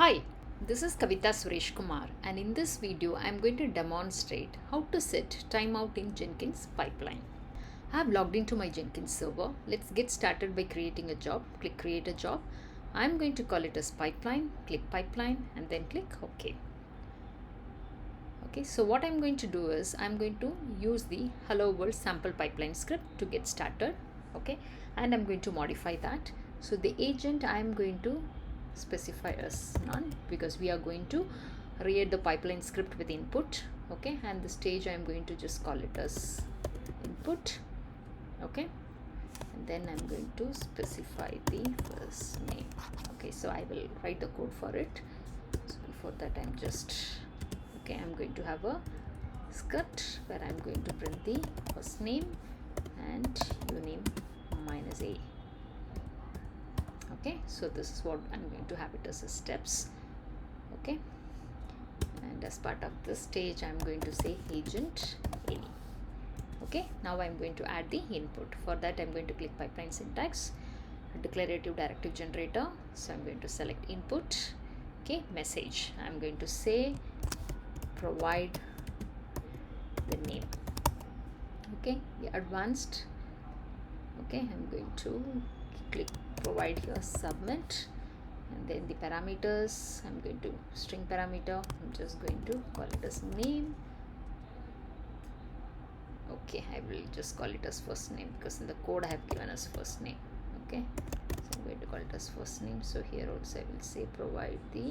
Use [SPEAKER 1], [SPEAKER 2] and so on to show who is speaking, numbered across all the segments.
[SPEAKER 1] Hi, this is Kavita Suresh Kumar, and in this video I am going to demonstrate how to set timeout in Jenkins pipeline. I have logged into my Jenkins server. Let's get started by creating a job. Click create a job. I am going to call it as pipeline. Click pipeline and then click OK. Okay, so what I'm going to do is I'm going to use the hello world sample pipeline script to get started. Okay, and I'm going to modify that. So the agent I'm going to specify as none because we are going to create the pipeline script with input. Okay, and the stage I'm going to just call it as input. Okay, and then I'm going to specify the first name. Okay, so I will write the code for it. So before that I'm going to have a script where I'm going to print the first name and uname -a. Okay, so this is what I'm going to have it as a steps. Okay, and as part of this stage I'm going to say agent any. Okay, now I'm going to add the input. For that I'm going to click pipeline syntax, declarative directive generator. So I'm going to select input. Okay, message, I'm going to say provide the name. Okay, the advanced. Okay, I'm going to click provide here, submit, and then the parameters I'm going to string parameter. I'm just going to call it as name. Okay, I will just call it as first name because in the code I have given as first name. Okay, so I'm going to call it as first name. So here also I will say provide the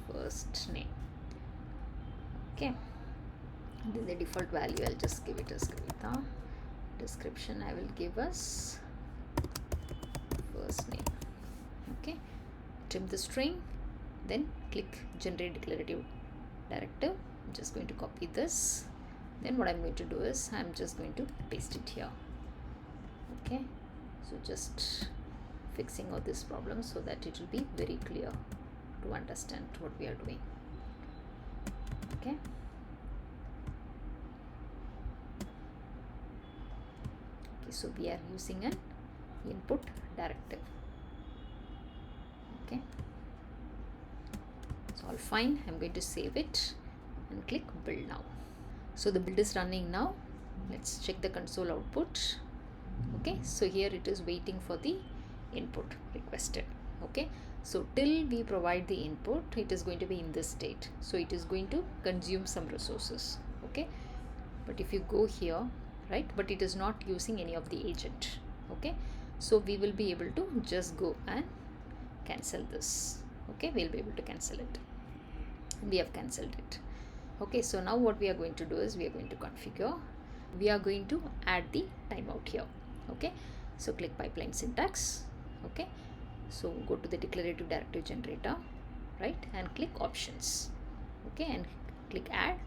[SPEAKER 1] first name. Okay, and then the default value I'll just give it as Kavita. Description I will give us first name. Okay, trim the string, then click generate declarative directive. I'm just going to copy this. Then what I'm going to do is I'm just going to paste it here. Okay, so just fixing all these problems so that it will be very clear to understand what we are doing. Okay, so we are using an input directive. Okay, it's all fine. I'm going to save it and click build now. So the build is running now. Let's check the console output. Okay, so here it is waiting for the input requested. Okay, so till we provide the input, it is going to be in this state. So it is going to consume some resources. Okay, but if you go here, right, but it is not using any of the agent. Okay, so we will be able to just go and cancel this. Okay, we'll be able to cancel it. We have cancelled it. Okay, so now what we are going to do is we are going to configure. We are going to add the timeout here. Okay, so click pipeline syntax. Okay, so go to the declarative directive generator, right, and click options. Okay, and click add,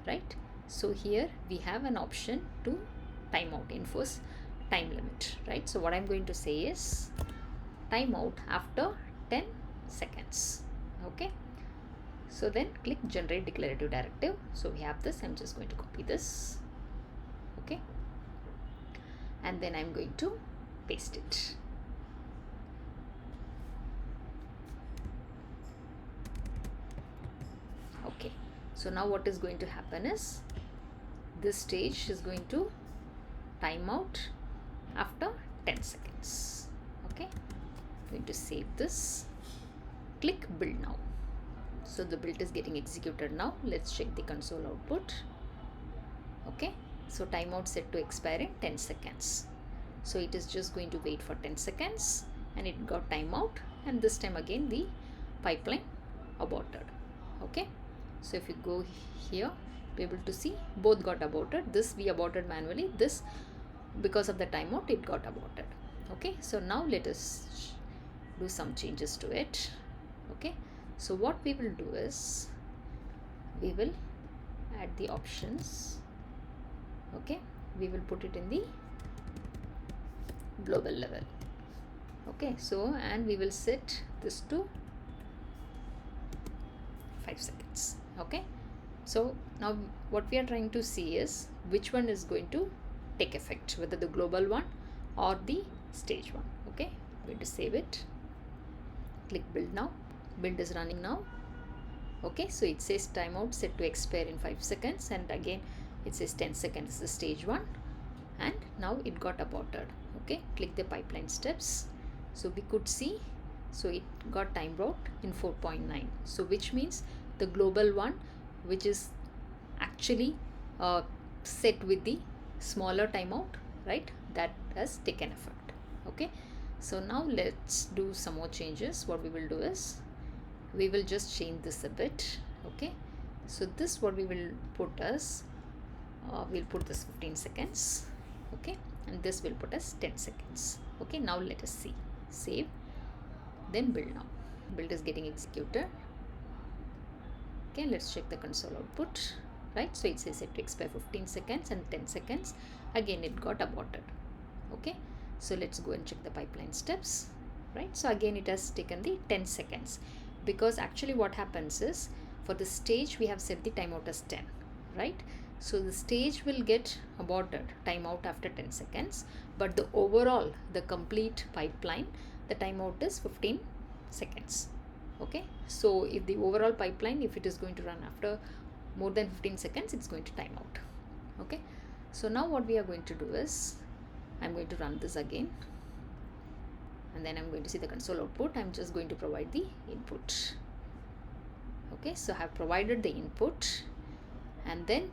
[SPEAKER 1] right. So here we have an option to timeout, enforce time limit, right. So what I'm going to say is timeout after 10 seconds. Okay, so then click generate declarative directive. So we have this. I'm just going to copy this. Okay, and then I'm going to paste it. Okay, so now what is going to happen is this stage is going to time out after 10 seconds. Okay, I'm going to save this, click build now. So the build is getting executed now. Let's check the console output. Okay, so timeout set to expire in 10 seconds. So it is just going to wait for 10 seconds and it got timeout, and this time again the pipeline aborted. Okay, so if you go here, be able to see both got aborted. This we aborted manually, this because of the timeout it got aborted. Okay, so now let us do some changes to it. Okay, so what we will do is we will add the options. Okay, we will put it in the global level. Okay, so and we will set this to 5 seconds. Okay, so now what we are trying to see is which one is going to take effect, whether the global one or the stage one. Okay, I'm going to save it, click build now. Build is running now. Okay, so it says timeout set to expire in 5 seconds, and again it says 10 seconds is the stage 1, and now it got aborted. Okay, click the pipeline steps. So we could see, so it got time out in 4.9, so which means the global one, which is actually set with the smaller timeout, right, that has taken effect. Okay, so now let's do some more changes. What we will do is we will just change this a bit. Okay, so this what we will put as we'll put this 15 seconds. Okay, and this will put as 10 seconds. Okay, now let us see. Save, then build now. Build is getting executed. Okay, let's check the console output. Right, so it says set to expire 15 seconds and 10 seconds. Again it got aborted. Okay, so let's go and check the pipeline steps. Right, so again it has taken the 10 seconds, because actually what happens is, for the stage we have set the timeout as 10, right? So the stage will get aborted, timeout after 10 seconds, but the overall, the complete pipeline, the timeout is 15 seconds. Okay, so if the overall pipeline, if it is going to run after more than 15 seconds, it's going to time out. Okay, so now what we are going to do is, I'm going to run this again, and then I'm going to see the console output. I'm just going to provide the input. Okay, so I have provided the input, and then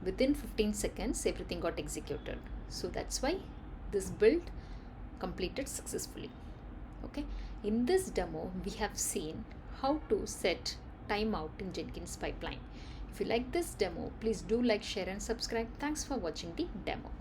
[SPEAKER 1] within 15 seconds everything got executed. So that's why this build completed successfully. Okay, in this demo we have seen how to set timeout in Jenkins pipeline. If you like this demo, please do like, share and subscribe. Thanks for watching the demo.